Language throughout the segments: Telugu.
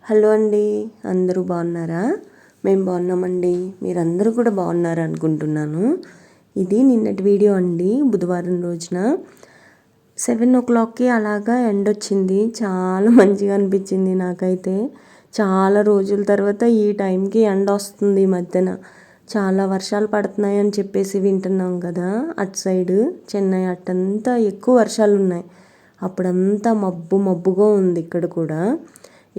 హలో అండి, అందరూ బాగున్నారా? మేము బాగున్నామండి. మీరందరూ కూడా బాగున్నారు అనుకుంటున్నాను. ఇది నిన్నటి వీడియో అండి. బుధవారం రోజున 7 o'clockకి అలాగా ఎండ వచ్చింది. చాలా మంచిగా అనిపించింది నాకైతే. చాలా రోజుల తర్వాత ఈ టైంకి ఎండ వస్తుంది ఈ మధ్యన. చాలా వర్షాలు పడుతున్నాయి అని చెప్పేసి వింటున్నాం కదా. అటు సైడు చెన్నై అట్టంతా ఎక్కువ వర్షాలు ఉన్నాయి. అప్పుడంతా మబ్బుగా ఉంది ఇక్కడ కూడా.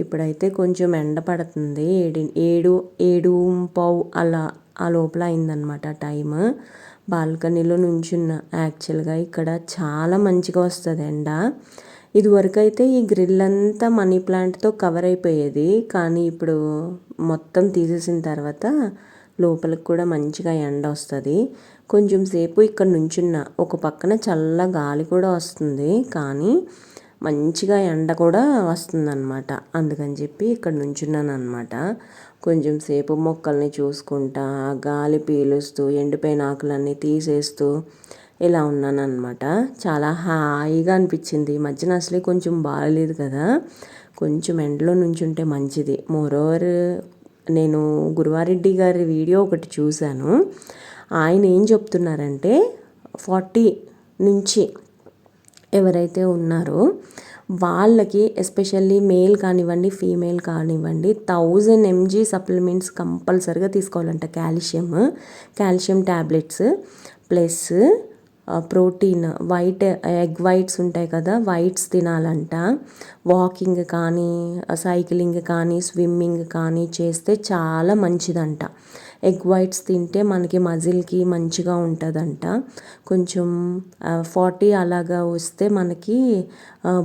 ఇప్పుడైతే కొంచెం ఎండ పడుతుంది. 7:15 అలా ఆ లోపల అయిందనమాట టైం. బాల్కనీలో నుంచున్న. యాక్చువల్గా ఇక్కడ చాలా మంచిగా వస్తుంది ఎండ. ఇదివరకు అయితే ఈ గ్రిల్ అంతా మనీ ప్లాంట్తో కవర్ అయిపోయేది, కానీ ఇప్పుడు మొత్తం తీసేసిన తర్వాత లోపలికి కూడా మంచిగా ఎండ వస్తుంది. కొంచెం సేపు ఇక్కడ నుంచున్న. ఒక పక్కన చల్ల గాలి కూడా వస్తుంది, కానీ మంచిగా ఎండ కూడా వస్తుందన్నమాట. అందుకని చెప్పి ఇక్కడ నుంచున్నాను అనమాట. కొంచెం సేపు మొక్కల్ని చూసుకుంటా, గాలి పీలుస్తూ, ఎండిపోయిన ఆకులన్నీ తీసేస్తూ ఇలా ఉన్నాను అనమాట. చాలా హాయిగా అనిపించింది. ఈ మధ్యన అసలే కొంచెం బాగలేదు కదా, కొంచెం ఎండలో నుంచుంటే మంచిది. మోరోవర్ నేను గురువారెడ్డి గారి వీడియో ఒకటి చూశాను. ఆయన ఏం చెప్తున్నారంటే 40 నుంచి ఎవరైతే ఉన్నారో వాళ్ళకి, ఎస్పెషల్లీ మేల్ కానివ్వండి ఫీమేల్ కానివ్వండి, 1000 mg సప్లిమెంట్స్ కంపల్సరీగా తీసుకోవాలంట. Calcium tablets plus protein, egg whites ఉంటాయి కదా, వైట్స్ తినాలంట. వాకింగ్ కానీ, సైక్లింగ్ కానీ, స్విమ్మింగ్ కానీ చేస్తే చాలా మంచిదంట. ఎగ్ వైట్స్ తింటే మనకి మజిల్కి మంచిగా ఉంటుందంట. కొంచెం 40 అలాగా వస్తే మనకి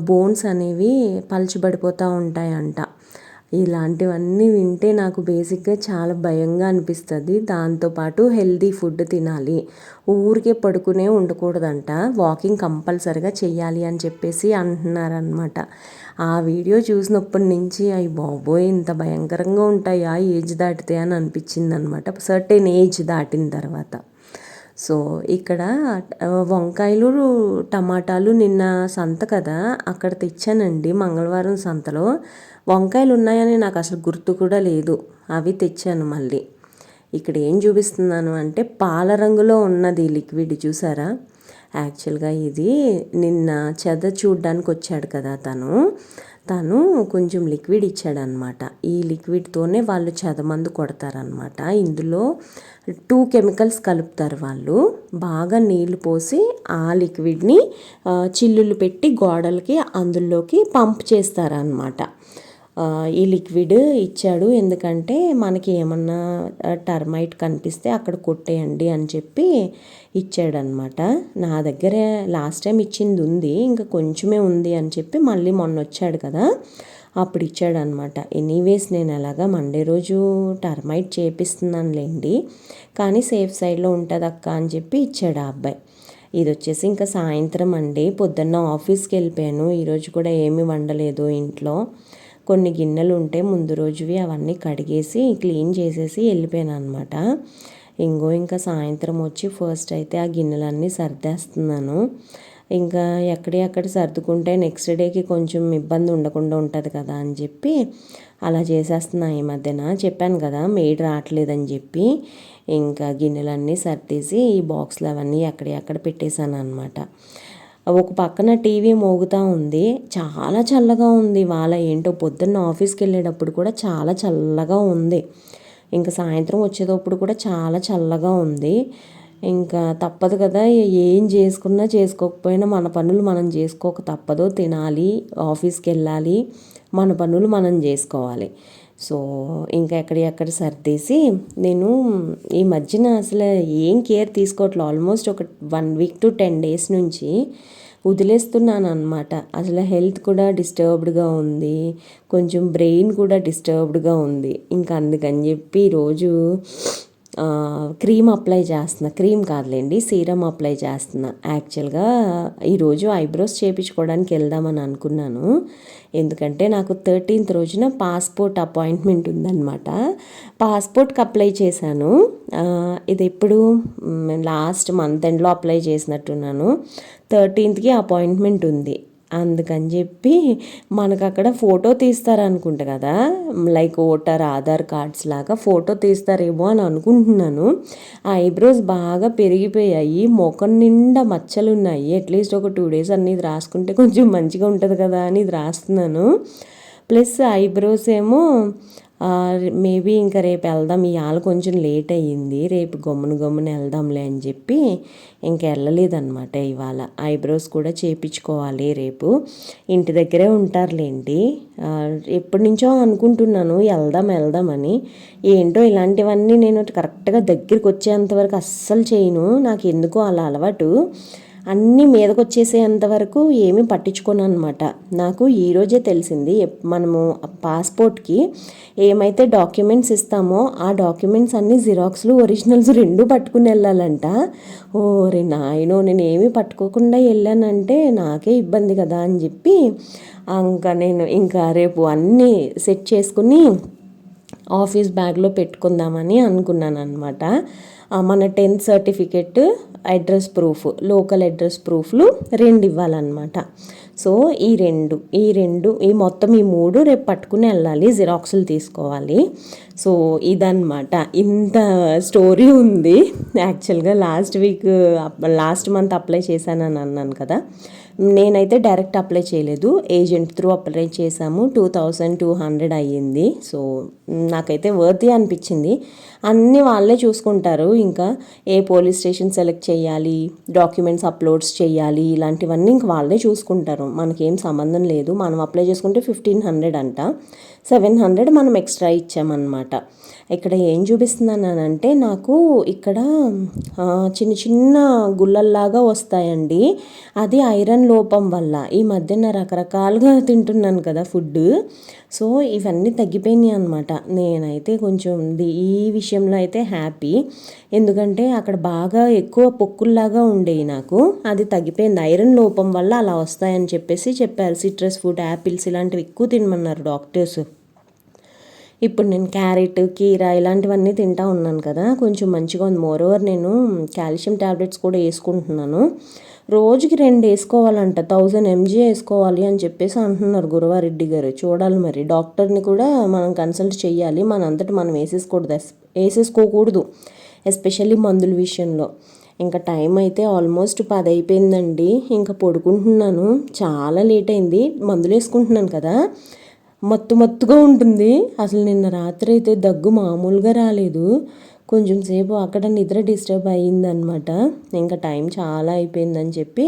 బోన్స్ అనేవి పలచబడిపోతూ ఉంటాయంట. ఇలాంటివన్నీ వింటే నాకు బేసిక్గా చాలా భయంగా అనిపిస్తుంది. దాంతోపాటు హెల్దీ ఫుడ్ తినాలి, ఊరికే పడుకునే ఉండకూడదంట, వాకింగ్ కంపల్సరిగా చెయ్యాలి అని చెప్పేసి అంటున్నారనమాట. ఆ వీడియో చూసినప్పటి నుంచి అయ్యి బాబోయ్ ఇంత భయంకరంగా ఉంటాయా ఏజ్ దాటితే అని అనిపించింది అనమాట, సర్టెన్ ఏజ్ దాటిన తర్వాత. సో ఇక్కడ వంకాయలు, టమాటాలు నిన్న సంత కదా, అక్కడ తెచ్చానండి. మంగళవారం సంతలో వంకాయలు ఉన్నాయని నాకు అసలు గుర్తు కూడా లేదు. అవి తెచ్చాను మళ్ళీ. ఇక్కడ ఏం చూపిస్తున్నాను అంటే పాల రంగులో ఉన్నది లిక్విడ్ చూసారా. యాక్చువల్గా ఇది నిన్న చెద చూడ్డానికి వచ్చాడు కదా తను కొంచెం లిక్విడ్ ఇచ్చాడనమాట. ఈ లిక్విడ్తోనే వాళ్ళు చెదమందు కొడతారనమాట. ఇందులో 2 కెమికల్స్ కలుపుతారు వాళ్ళు. బాగా నీళ్లు పోసి ఆ లిక్విడ్ని చిల్లులు పెట్టి గోడలకి అందులోకి పంప్ చేస్తారనమాట. ఈ లిక్విడ్ ఇచ్చాడు ఎందుకంటే మనకి ఏమన్నా టర్మైట్ కనిపిస్తే అక్కడ కొట్టేయండి అని చెప్పి ఇచ్చాడనమాట. నా దగ్గర లాస్ట్ టైం ఇచ్చింది ఉంది, ఇంకా కొంచెమే ఉంది అని చెప్పి మళ్ళీ మొన్న వచ్చాడు కదా అప్పుడు ఇచ్చాడనమాట. ఎనీవేస్ నేను ఎలాగా మండే రోజు టర్మైట్ చేపిస్తున్నానులేండి, కానీ సేఫ్ సైడ్లో ఉంటుంది అక్క అని చెప్పి ఇచ్చాడు ఆ అబ్బాయి. ఇది వచ్చేసి ఇంకా సాయంత్రం అండి. పొద్దున్న ఆఫీస్కి వెళ్ళిపోయాను. ఈరోజు కూడా ఏమీ వండలేదు ఇంట్లో. కొన్ని గిన్నెలు ఉంటే ముందు రోజువి అవన్నీ కడిగేసి క్లీన్ చేసేసి వెళ్ళిపోయాను అనమాట. ఇంకా సాయంత్రం వచ్చి ఫస్ట్ అయితే ఆ గిన్నెలన్నీ సర్దేస్తున్నాను. ఇంకా ఎక్కడి సర్దుకుంటే నెక్స్ట్ డేకి కొంచెం ఇబ్బంది ఉండకుండా ఉంటుంది కదా అని చెప్పి అలా చేసేస్తున్నా. ఈ మధ్యన చెప్పాను కదా మెయిడ్ రావట్లేదని చెప్పి, ఇంకా గిన్నెలన్నీ సర్దేసి ఈ బాక్స్లు అవన్నీ ఎక్కడ పెట్టేశాను అనమాట. ఒక పక్కన టీవీ మోగుతూ ఉంది. చాలా చల్లగా ఉంది ఇవాళ. ఏంటో పొద్దున్న ఆఫీస్కి వెళ్ళేటప్పుడు కూడా చాలా చల్లగా ఉంది. ఇంకా సాయంత్రం వచ్చేటప్పుడు కూడా చాలా చల్లగా ఉంది. ఇంకా తప్పదు కదా, ఏం చేసుకున్నా చేసుకోకపోయినా మన పనులు మనం చేసుకోక తప్పదు. తినాలి, ఆఫీస్కి వెళ్ళాలి, మన పనులు మనం చేసుకోవాలి. సో ఇంకా ఎక్కడ సర్దేసి నేను ఈ మధ్యన అసలు ఏం కేర్ తీసుకోవట్లేదు. ఆల్మోస్ట్ ఒక 1 week to 10 days నుంచి వదిలేస్తున్నాను అనమాట. అసలు హెల్త్ కూడా డిస్టర్బ్డ్గా ఉంది, కొంచెం బ్రెయిన్ కూడా డిస్టర్బ్డ్గా ఉంది. ఇంకా అందుకని చెప్పి ఈరోజు క్రీమ్ అప్లై చేస్తున్నా. క్రీమ్ కాదులేండి, సీరం అప్లై చేస్తున్నా. యాక్చువల్గా ఈరోజు ఐబ్రోస్ చేయించుకోవడానికి వెళ్దామని అనుకున్నాను. ఎందుకంటే నాకు 13th రోజున పాస్పోర్ట్ అపాయింట్మెంట్ ఉందన్నమాట. పాస్పోర్ట్కి అప్లై చేశాను. ఇది ఎప్పుడు లాస్ట్ మంత్ ఎండ్లో అప్లై చేసినట్టున్నాను. 13th అపాయింట్మెంట్ ఉంది. అందుకని చెప్పి మనకు అక్కడ ఫోటో తీస్తారనుకుంటా కదా, లైక్ ఓటర్ ఆధార్ కార్డ్స్ లాగా ఫోటో తీస్తారేమో అని అనుకుంటున్నాను. ఆ ఐబ్రోస్ బాగా పెరిగిపోయాయి, ముఖం నిండా మచ్చలు ఉన్నాయి. అట్లీస్ట్ ఒక 2 days అన్ని ఇది రాసుకుంటే కొంచెం మంచిగా ఉంటుంది కదా అని ఇది రాస్తున్నాను. ప్లస్ ఐబ్రోస్ ఏమో మేబీ ఇంకా రేపు వెళ్దాం, ఇవాళ కొంచెం లేట్ అయ్యింది, రేపు గమ్మున వెళ్దాంలే అని చెప్పి ఇంక వెళ్ళలేదన్నమాట. ఇవాళ ఐబ్రోస్ కూడా చేయించుకోవాలి రేపు. ఇంటి దగ్గరే ఉంటారులేండి. ఎప్పటి నుంచో అనుకుంటున్నాను వెళ్దామని. ఏంటో ఇలాంటివన్నీ నేను కరెక్ట్గా దగ్గరికి వచ్చేంతవరకు అస్సలు చేయను. నాకు ఎందుకో అలా అలవాటు. అన్నీ మీదకి వచ్చేసేంత వరకు ఏమీ పట్టించుకోను అనమాట. నాకు ఈరోజే తెలిసింది, మనము పాస్పోర్ట్కి ఏమైతే డాక్యుమెంట్స్ ఇస్తామో ఆ డాక్యుమెంట్స్ అన్నీ జిరాక్స్లు ఒరిజినల్స్ 2 పట్టుకుని వెళ్ళాలంట. ఓరే నాయనో, నేను ఏమీ పట్టుకోకుండా వెళ్ళానంటే నాకే ఇబ్బంది కదా అని చెప్పి నేను ఇంకా రేపు అన్నీ సెట్ చేసుకుని ఆఫీస్ బ్యాగ్లో పెట్టుకుందామని అనుకున్నాను అనమాట. మన 10th certificate, address proof, local address ప్రూఫ్లు 2 ఇవ్వాలన్నమాట. సో ఈ మొత్తం 3 రేపు పట్టుకుని వెళ్ళాలి, జిరాక్స్లు తీసుకోవాలి. సో ఇదన్నమాట, ఇంత స్టోరీ ఉంది. యాక్చువల్గా లాస్ట్ మంత్ అప్లై చేశానని అన్నాను కదా, నేనైతే డైరెక్ట్ అప్లై చేయలేదు, ఏజెంట్ త్రూ అప్లై చేశాము. 2200 అయ్యింది. సో నాకైతే వర్తీ అనిపించింది. అన్నీ వాళ్ళే చూసుకుంటారు. ఇంకా ఏ పోలీస్ స్టేషన్ సెలెక్ట్ చేయాలి, డాక్యుమెంట్స్ అప్లోడ్స్ చేయాలి, ఇలాంటివన్నీ ఇంక వాళ్ళే చూసుకుంటారు. మనకేం సంబంధం లేదు. మనం అప్లై చేసుకుంటే 1500 అంట, 700 మనం ఎక్స్ట్రా ఇచ్చామన్నమాట. ఇక్కడ ఏం చూపిస్తున్నానంటే, నాకు ఇక్కడ చిన్న చిన్న గుల్లల్లాగా వస్తాయండి. అది ఐరన్ లోపం వల్ల. ఈ మధ్యన రకరకాలుగా తింటున్నాను కదా ఫుడ్, సో ఇవన్నీ తగ్గిపోయినాయి అనమాట. నేనైతే కొంచెం ఈ విషయంలో అయితే హ్యాపీ. ఎందుకంటే అక్కడ బాగా ఎక్కువ పొక్కుల్లాగా ఉండేవి నాకు, అది తగ్గిపోయింది. ఐరన్ లోపం వల్ల అలా వస్తాయని చెప్పారు. సిట్రస్ ఫుడ్, యాపిల్స్ ఇలాంటివి ఎక్కువ తినమన్నారు డాక్టర్స్. ఇప్పుడు నేను క్యారెట్, కీరా ఇలాంటివన్నీ తింటా ఉన్నాను కదా, కొంచెం మంచిగా ఉంది. మోరోవర్ నేను కాల్షియం ట్యాబ్లెట్స్ కూడా వేసుకుంటున్నాను. రోజుకి 2 వేసుకోవాలంట, 1000 mg వేసుకోవాలి అని చెప్పేసి అంటున్నారు గురవారెడ్డి గారు. చూడాలి మరి, డాక్టర్ని కూడా మనం కన్సల్ట్ చేయాలి. మనంతటి మనం వేసేసుకోకూడదు, ఎస్పెషల్లీ మందుల విషయంలో. ఇంకా టైం అయితే ఆల్మోస్ట్ 10 అయిపోయిందండి. ఇంకా పడుకుంటున్నాను, చాలా లేట్ అయింది. మందులు వేసుకుంటున్నాను కదా, మత్తుగా ఉంటుంది. అసలు నిన్న రాత్రి అయితే దగ్గు మామూలుగా రాలేదు. కొంచెం సేపు అక్కడ నిద్ర డిస్టర్బ్ అయ్యిందనమాట. ఇంకా టైం చాలా అయిపోయిందని చెప్పి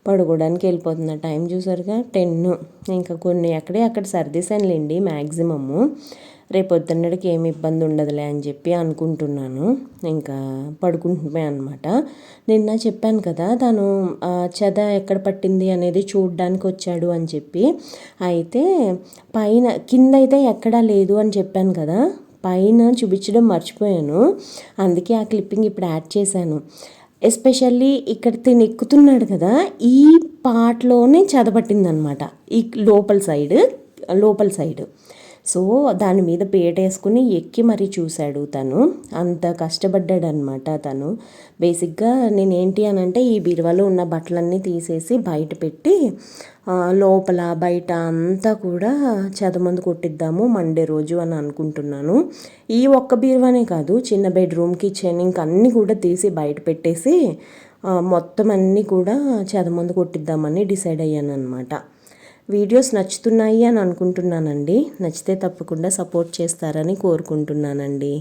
పడుకోవడానికి వెళ్ళిపోతున్నా. టైం చూసారుగా 10. ఇంకా కొన్ని అక్కడ సర్దేశానులేండి మ్యాక్సిమము. రేపొద్దున్నడికి ఏమి ఇబ్బంది ఉండదులే అని చెప్పి అనుకుంటున్నాను. ఇంకా పడుకుంటున్నాయి అనమాట. నిన్న చెప్పాను కదా, తను చెద ఎక్కడ పట్టింది అనేది చూడడానికి వచ్చాడు అని చెప్పి. అయితే కింద అయితే ఎక్కడా లేదు అని చెప్పాను కదా, పైన చూపించడం మర్చిపోయాను. అందుకే ఆ క్లిప్పింగ్ ఇప్పుడు యాడ్ చేశాను. ఎస్పెషల్లీ ఇక్కడ తిని ఎక్కుతున్నాడు కదా, ఈ పార్ట్లోనే చెదపట్టిందనమాట, ఈ లోపల సైడ్. సో దాని మీద పేటేసుకుని ఎక్కి మరీ చూశాడు. తను అంత కష్టపడ్డాడు అనమాట. తను బేసిక్గా నేనేంటి అని అంటే, ఈ బీరువాలో ఉన్న బట్టలన్నీ తీసేసి బయట పెట్టి లోపల బయట అంతా కూడా చెదమందు కొట్టిద్దాము మండే రోజు అని అనుకుంటున్నాను. ఈ ఒక్క బీరువానే కాదు, చిన్న బెడ్రూమ్, కిచెన్ ఇంక అన్నీ కూడా తీసి బయట పెట్టేసి మొత్తం అన్నీ కూడా చెదమందు కొట్టిద్దామని డిసైడ్ అయ్యాను అనమాట. వీడియోస్ నచ్చుతున్నాయి అని అనుకుంటున్నానండి. నచ్చితే తప్పకుండా సపోర్ట్ చేస్తారని కోరుకుంటున్నానండి.